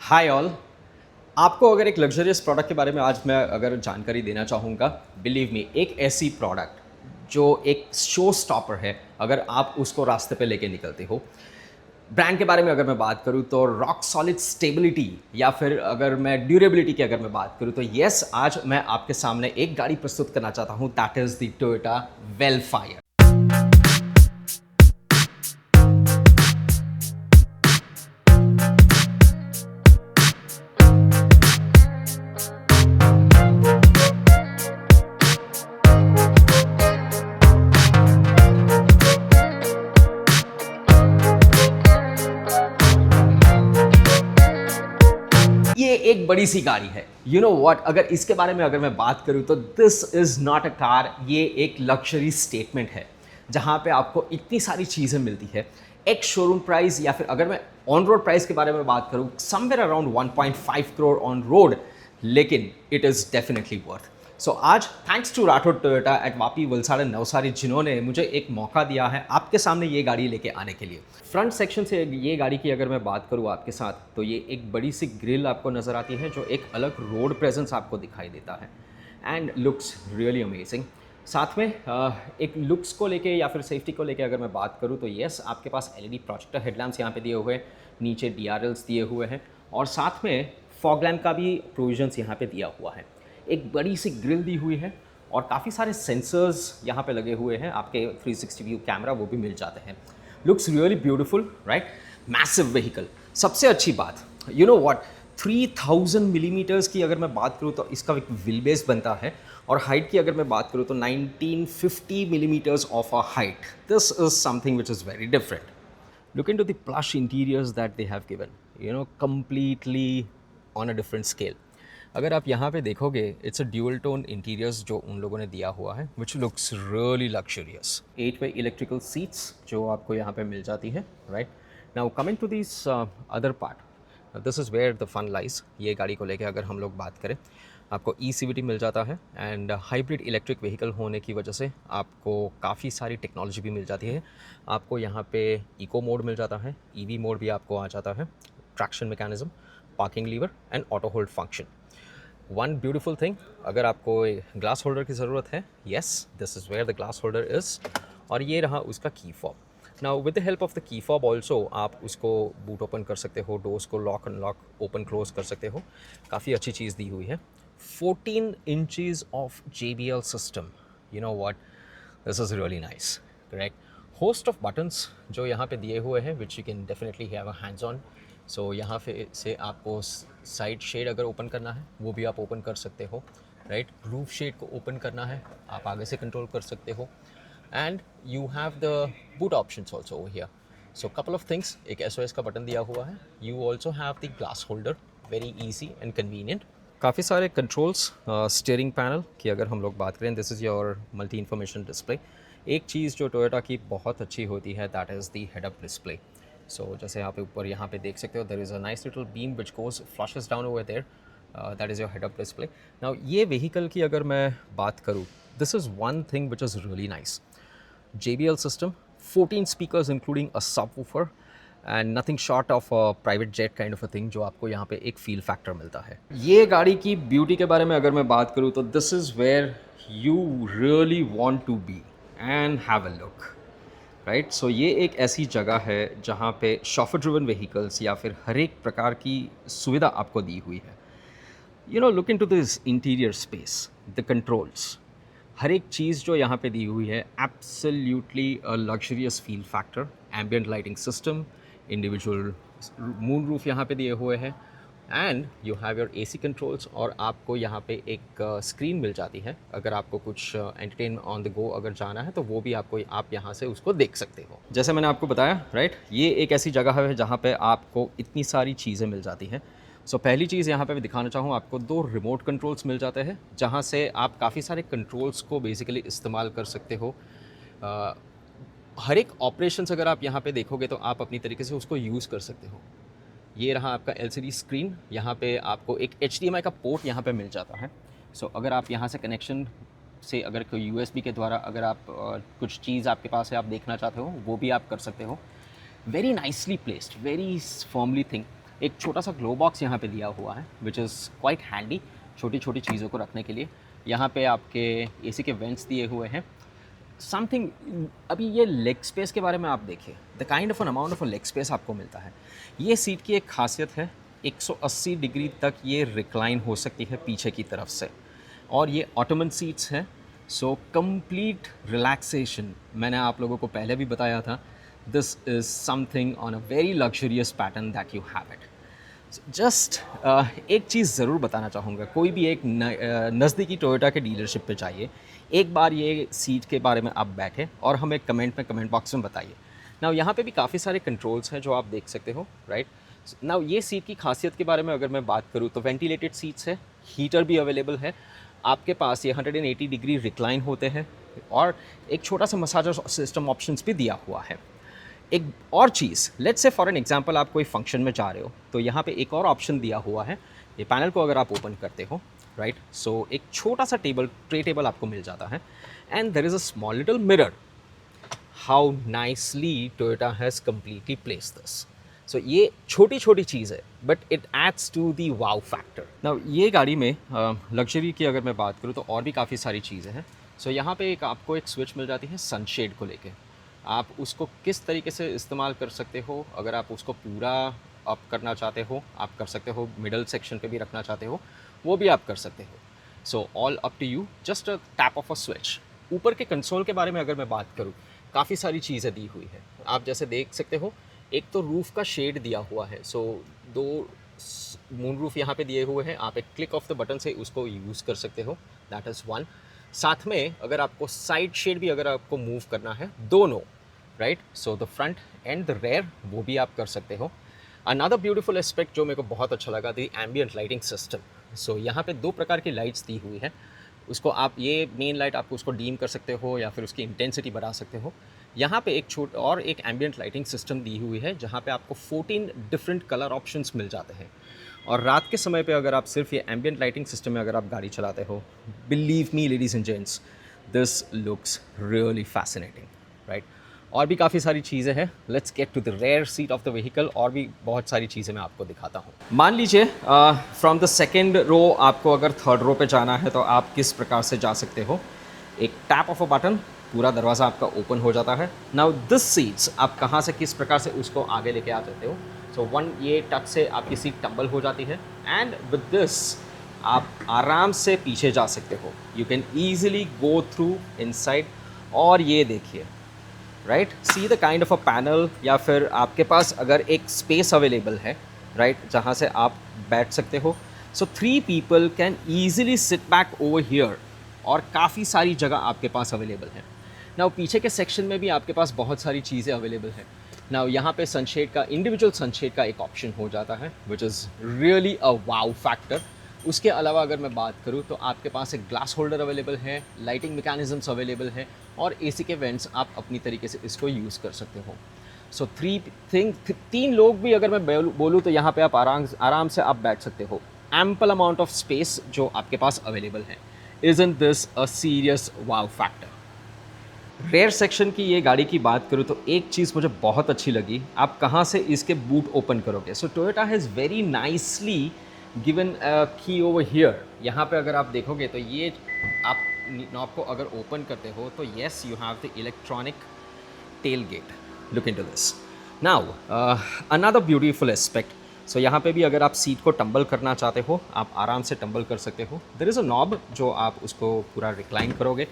Hi all. आपको अगर एक लग्जरियस प्रोडक्ट के बारे में आज मैं अगर जानकारी देना चाहूँगा, बिलीव मी, एक ऐसी प्रोडक्ट जो एक शो स्टॉपर है अगर आप उसको रास्ते पे लेके निकलते हो। ब्रांड के बारे में अगर मैं बात करूँ तो रॉक सॉलिड स्टेबिलिटी, या फिर अगर मैं ड्यूरेबिलिटी की अगर मैं बात करूँ तो यस, आज मैं आपके सामने एक गाड़ी प्रस्तुत करना चाहता हूँ, that is the Toyota Vellfire. ये एक बड़ी सी गाड़ी है। यू नो व्हाट, अगर इसके बारे में अगर मैं बात करूं तो this is not a car, ये एक लग्जरी स्टेटमेंट है जहां पे आपको इतनी सारी चीज़ें मिलती है। एक शोरूम प्राइस, या फिर अगर मैं ऑन रोड प्राइस के बारे में बात करूं, somewhere around 1.5 crore on road, लेकिन it is definitely worth. So आज thanks to Rathod Toyota at Vapi Valsad Navsari, जिन्होंने मुझे एक मौका दिया है आपके सामने ये गाड़ी लेके आने के लिए। फ्रंट सेक्शन से ये गाड़ी की अगर मैं बात करूँ आपके साथ, तो ये एक बड़ी सी ग्रिल आपको नज़र आती है जो एक अलग रोड प्रेजेंस आपको दिखाई देता है एंड लुक्स रियली अमेजिंग। साथ में एक लुक्स को लेके या फिर सेफ्टी को लेके अगर मैं बात करूँ तो येस, आपके पास एलईडी प्रोजेक्टर हेडलैम्प्स यहाँ पे दिए हुए हैं, नीचे DRLs दिए हुए हैं और साथ में फॉग लैम्प का भी प्रोविजंस यहाँ पे दिया हुआ है। एक बड़ी सी ग्रिल दी हुई है और काफ़ी सारे सेंसर्स यहाँ पे लगे हुए हैं, आपके 360 व्यू कैमरा वो भी मिल जाते हैं। Looks really beautiful, right? Massive vehicle. सबसे अच्छी बात, यू नो व्हाट, 3000 मिलीमीटर्स की अगर मैं बात करूँ तो इसका एक व्हील बेस बनता है, और हाइट की अगर मैं बात करूँ तो 1950 millimetres of a height. This is something which is very different. Look into the plush interiors that they have given, you know, completely on a different scale. अगर आप यहाँ पे देखोगे, it's a dual tone interiors जो उन लोगों ने दिया हुआ है, which looks really luxurious. 8-way electrical seats जो आपको यहाँ पे मिल जाती है, right? Now coming to this other part, this is where the fun lies. ये गाड़ी को लेके अगर हम लोग बात करें, आपको CVT मिल जाता है एंड हाइब्रिड इलेक्ट्रिक व्हीकल होने की वजह से आपको काफ़ी सारी टेक्नोलॉजी भी मिल जाती है। आपको यहाँ पे इको मोड मिल जाता है, EV मोड भी आपको आ जाता है, traction mechanism, parking lever and auto hold function. One beautiful thing, अगर आपको ग्लास होल्डर की ज़रूरत है, yes, this is where the glass holder is, और ये रहा उसका key fob. Now with the help of the key fob also आप उसको बूट ओपन कर सकते हो, डोर्स को लॉक अनलॉक, ओपन क्लोज कर सकते हो। काफ़ी अच्छी चीज़ दी हुई है। 14 inches of JBL system, you know what, this is really nice, correct? Host of buttons जो यहाँ पे दिए हुए हैं, which you can definitely have a hands on. So यहाँ पे से आपको साइड शेड अगर ओपन करना है वो भी आप ओपन कर सकते हो, राइट? रूफ शेड को ओपन करना है आप आगे से कंट्रोल कर सकते हो, and you have the boot options also over here. So couple of things, एक SOS का बटन दिया हुआ है, you also have the glass holder, very easy and convenient. काफ़ी सारे कंट्रोल्स, स्टीयरिंग पैनल की अगर हम लोग बात करें, this is your multi information display. एक चीज़ जो टोयोटा की बहुत अच्छी होती है, that is the head up display. So जैसे आप ऊपर यहाँ पे देख सकते हो, there is a nice little beam which goes flushes down over there, that is your head up display. Now ये व्हीकल की अगर मैं बात करूँ, this is one thing which is really nice. JBL system, 14 speakers including a subwoofer and nothing short of a private jet kind of a thing, जो आपको यहाँ पे एक फील फैक्टर मिलता है। ये गाड़ी की ब्यूटी के बारे में अगर मैं बात करूँ तो this is where you really want to be and have a look, right? So ये एक ऐसी जगह है जहाँ पे शॉफर ड्रिवन व्हीकल्स या फिर हर एक प्रकार की सुविधा आपको दी हुई है। You know, look into this interior space, the controls, हर एक चीज़ जो यहाँ पे दी हुई है, absolutely a luxurious feel factor, ambient lighting system, individual moon roof यहाँ पे दिए हुए हैं, and you have your AC controls, और आपको यहाँ पे एक स्क्रीन मिल जाती है। अगर आपको कुछ एंटरटेन ऑन द गो अगर जाना है तो वो भी आपको, आप यहाँ से उसको देख सकते हो। जैसे मैंने आपको बताया, राइट, ये एक ऐसी जगह है जहाँ पे आपको इतनी सारी चीज़ें मिल जाती हैं। सो पहली चीज़ यहाँ पे मैं दिखाना चाहूँ आपको, 2 रिमोट कंट्रोल्स मिल जाते हैं जहाँ से आप काफ़ी सारे कंट्रोल्स को बेसिकली इस्तेमाल कर सकते हो। हर एक ऑपरेशंस अगर आप यहाँ पे देखोगे तो आप अपनी तरीके से उसको यूज़ कर सकते हो। ये रहा आपका LCD स्क्रीन, यहाँ पे आपको एक HDMI का पोर्ट यहाँ पे मिल जाता है। सो अगर आप यहाँ से कनेक्शन से, अगर कोई USB के द्वारा अगर आप कुछ चीज़ आपके पास है आप देखना चाहते हो, वो भी आप कर सकते हो। Very nicely placed, very firmly thing. एक छोटा सा ग्लो बॉक्स यहाँ पे दिया हुआ है विच इज़ क्वाइट हैंडी, छोटी छोटी चीज़ों को रखने के लिए। यहाँ पे आपके एसी के वेंट्स दिए हुए हैं। समथिंग, अभी ये लेग स्पेस के बारे में आप देखिए, the kind of an amount of leg space आपको मिलता है। ये सीट की एक खासियत है, 180 डिग्री तक ये रिक्लाइन हो सकती है पीछे की तरफ से, और ये ऑटोमन सीट्स हैं। सो कंप्लीट रिलैक्सेशन, मैंने आप लोगों को पहले भी बताया था, this is something on a very luxurious pattern that you have it. Just एक चीज़ ज़रूर बताना चाहूँगा, कोई भी एक नज़दीकी टोयोटा के डीलरशिप पे जाइए, एक बार ये सीट के बारे में आप बैठे और हमें कमेंट बॉक्स में बताइए। नाउ यहाँ पे भी काफ़ी सारे कंट्रोल्स हैं जो आप देख सकते हो, राइट। नाउ ये सीट की खासियत के बारे में अगर मैं बात करूँ तो वेंटिलेटेड सीट्स है, हीटर भी अवेलेबल है आपके पास, ये 180 डिग्री रिक्लाइन होते हैं, और एक छोटा सा मसाजर सिस्टम ऑप्शंस भी दिया हुआ है। एक और चीज़, let's say for an example आप कोई फंक्शन में जा रहे हो तो यहाँ पे एक और ऑप्शन दिया हुआ है। ये पैनल को अगर आप ओपन करते हो, राइट, सो एक छोटा सा ट्रे टेबल आपको मिल जाता है, and there is a small little mirror. How nicely Toyota has completely placed this. So ये छोटी छोटी चीज़ है but it adds to the wow factor. Now ये गाड़ी में लग्जरी की अगर मैं बात करूँ तो और भी काफ़ी सारी चीज़ें हैं। सो यहाँ पे आपको एक स्विच मिल जाती है सनशेड को लेके, आप उसको किस तरीके से इस्तेमाल कर सकते हो। अगर आप उसको पूरा अप करना चाहते हो आप कर सकते हो, मिडल सेक्शन पे भी रखना चाहते हो वो भी आप कर सकते हो। So all up to you, just a tap of a switch. ऊपर के कंसोल के बारे में अगर मैं बात करूँ, काफ़ी सारी चीज़ें दी हुई है, आप जैसे देख सकते हो। एक तो रूफ़ का शेड दिया हुआ है, सो 2 मून रूफ यहाँ पे दिए हुए हैं, आप एक क्लिक ऑफ द बटन से उसको यूज़ कर सकते हो, दैट इज़ वन। साथ में अगर आपको साइड शेड भी अगर आपको मूव करना है, दोनों, right, so the front and the rear, वो भी आप कर सकते हो। अनदर ब्यूटीफुल एस्पेक्ट जो मेरे को बहुत अच्छा लगा, द एम्बियंट लाइटिंग सिस्टम। सो यहाँ पे 2 प्रकार की लाइट्स दी हुई है, उसको आप, ये मेन लाइट आपको उसको डीम कर सकते हो या फिर उसकी इंटेंसिटी बढ़ा सकते हो। यहाँ पे एक एम्बियंट लाइटिंग सिस्टम दी हुई है जहाँ पे आपको 14 डिफरेंट कलर ऑप्शंस मिल जाते हैं, और रात के समय पे अगर आप सिर्फ ये एम्बियंट लाइटिंग सिस्टम में अगर आप गाड़ी चलाते हो, believe me ladies and gents, this looks really fascinating, right. और भी काफ़ी सारी चीज़ें हैं, let's get to the rear seat of the vehicle, और भी बहुत सारी चीज़ें मैं आपको दिखाता हूँ। मान लीजिए फ्रॉम द सेकेंड रो आपको अगर थर्ड रो पे जाना है तो आप किस प्रकार से जा सकते हो। एक टैप ऑफ अ बटन, पूरा दरवाज़ा आपका ओपन हो जाता है। नाउ दिस सीट्स आप कहाँ से किस प्रकार से उसको आगे लेके आ सकते हो। सो वन, ये टच से आपकी सीट टम्बल हो जाती है, एंड विद दिस आप आराम से पीछे जा सकते हो। You can easily go through inside, और ये देखिए, right, see the kind of a panel, या फिर आपके पास अगर एक स्पेस अवेलेबल है, राइट, जहाँ से आप बैठ सकते हो। सो 3 people can easily sit back over here, और काफ़ी सारी जगह आपके पास अवेलेबल है। नाउ पीछे के सेक्शन में भी आपके पास बहुत सारी चीज़ें अवेलेबल हैं। नाउ यहाँ पे सनशेड का, इंडिविजुअल सनशेड का एक ऑप्शन हो जाता है विच is really a wow factor. उसके अलावा अगर मैं बात करूँ तो आपके पास एक ग्लास होल्डर अवेलेबल है, लाइटिंग मैकेनिज्म्स अवेलेबल है, और एसी के वेंट्स आप अपनी तरीके से इसको यूज़ कर सकते हो। सो 3 लोग भी अगर मैं बोलूँ तो यहाँ पे आप आराम से आप बैठ सकते हो। एम्पल अमाउंट ऑफ स्पेस जो आपके पास अवेलेबल है। Isn't this a serious wow factor? Rear section की ये गाड़ी की बात करूँ तो एक चीज़ मुझे बहुत अच्छी लगी, आप कहाँ से इसके बूट ओपन करोगे। So Toyota has very nicely given key over here. यहाँ पे अगर आप देखोगे तो ये आप नॉब को अगर ओपन करते हो तो yes, you have the electronic tailgate. Look into this. Now another beautiful aspect, so यहाँ पे भी अगर आप सीट को टंबल करना चाहते हो आप आराम से टंबल कर सकते हो। देयर इज़ अ नॉब जो आप उसको पूरा रिक्लाइन करोगे,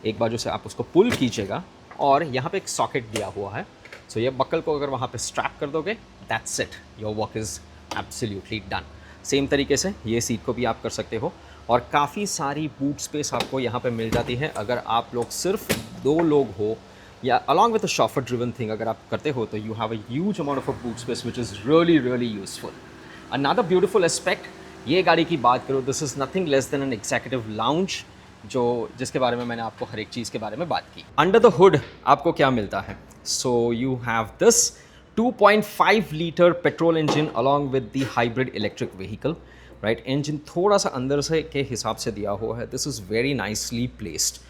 एक बाजू से आप उसको पुल कीजिएगा, और यहाँ पे एक सॉकेट दिया हुआ है। सो ये बकल को अगर वहाँ पे स्ट्रैप कर दोगे, that's it, your work is absolutely done. Same तरीके से ये सीट को भी आप कर सकते हो, और काफ़ी सारी बूट स्पेस आपको यहाँ पे मिल जाती है। अगर आप लोग सिर्फ 2 लोग हो, या along with a chauffeur driven thing अगर आप करते हो, तो you have a huge amount of a boot space which is really useful. Another beautiful aspect, ये गाड़ी की बात करूँ, this is nothing less than an executive lounge, जिसके बारे में मैंने आपको हर एक चीज़ के बारे में बात की। अंडर द हुड आपको क्या मिलता है? So you have this 2.5 litre petrol engine along with the hybrid electric vehicle, right. Engine थोड़ा सा अंदर से के हिसाब से दिया हुआ है, this is very nicely placed,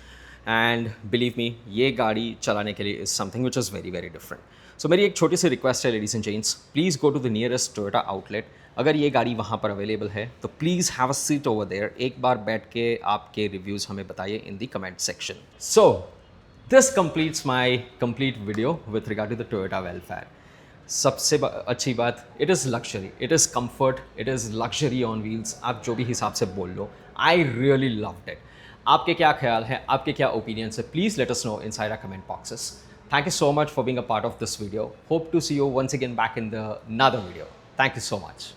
and believe me ये गाड़ी चलाने के लिए is something which is very different. So मेरी एक छोटी सी रिक्वेस्ट है ladies and gents, please go to the nearest Toyota outlet. अगर ये गाड़ी वहाँ पर अवेलेबल है तो please have a seat over there. एक बार बैठ के आपके रिव्यूज़ हमें बताइए in the comment section. So this completes my complete video with regard to the Toyota Vellfire. सबसे अच्छी बात, it is luxury, it is comfort, it is luxury on wheels, आप जो भी हिसाब से बोल लो। I really loved it. आपके क्या ख्याल है, आपके क्या ओपिनियंस है, please let us know inside our comment boxes. Thank you so much for being a part of this video. Hope to see you once again back in the another video. Thank you so much.